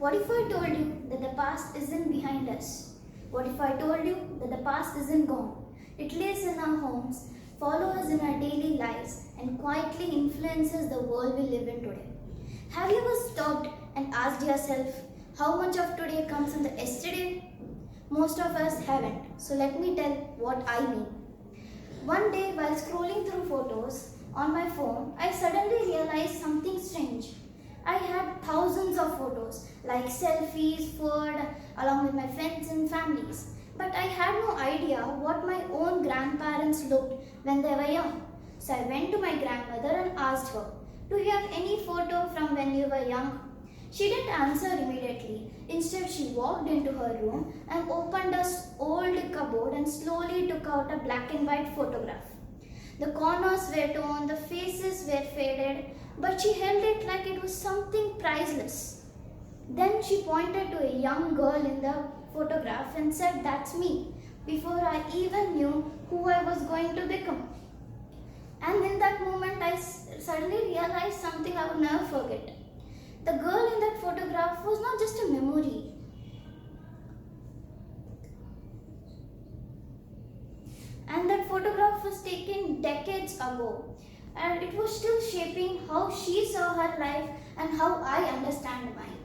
What if I told you that the past isn't behind us? What if I told you that the past isn't gone? It lives in our homes, follows us in our daily lives, and quietly influences the world we live in today. Have you ever stopped and asked yourself how much of today comes from the yesterday? Most of us haven't, so let me tell what I mean. One day, while scrolling through photos on my phone, I suddenly realized something strange. I had thousands of photos, like selfies, food, along with my friends and families. But I had no idea what my own grandparents looked when they were young. So I went to my grandmother and asked her, "Do you have any photo from when you were young?" She didn't answer immediately. Instead, she walked into her room and opened a old cupboard and slowly took out a black and white photograph. The corners were torn, the faces were faded, but she held it like it was something priceless. Then she pointed to a young girl in the photograph and said, "That's me," before I even knew who I was going to become. And in that moment, I suddenly realized something I would never forget. The girl in that photograph was not just a memory. And that photograph was taken decades ago. And it was still shaping how she saw her life and how I understand mine.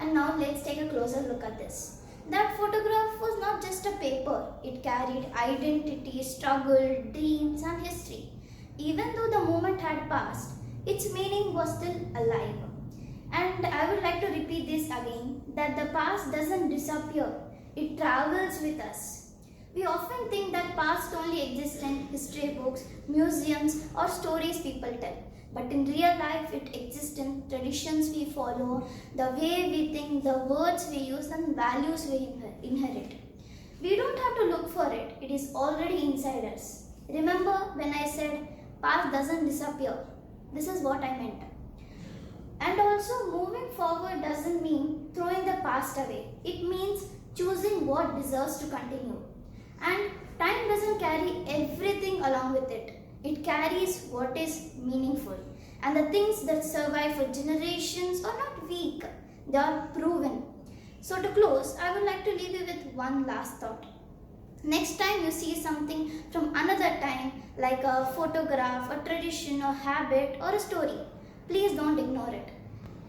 And now let's take a closer look at this. That photograph was not just a paper. It carried identity, struggle, dreams and history. Even though the moment had passed, its meaning was still alive. And I would like to repeat this again, that the past doesn't disappear. It travels with us. We often think that past only exists in history books, museums or stories people tell. But in real life, it exists in traditions we follow, the way we think, the words we use and values we inherit. We don't have to look for it. It is already inside us. Remember when I said past doesn't disappear? This is what I meant. And also, moving forward doesn't mean throwing the past away. It means choosing what deserves to continue. And time doesn't carry everything along with it. It carries what is meaningful. And the things that survive for generations are not weak, they are proven. So to close, I would like to leave you with one last thought. Next time you see something from another time, like a photograph, a tradition, a habit or a story, please don't ignore it.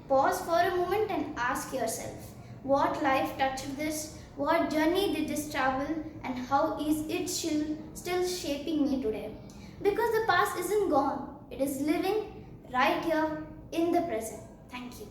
Pause for a moment and ask yourself, what life touched this? What journey did this travel? And how is it still shaping me today? Because the past isn't gone. It is living right here in the present. Thank you.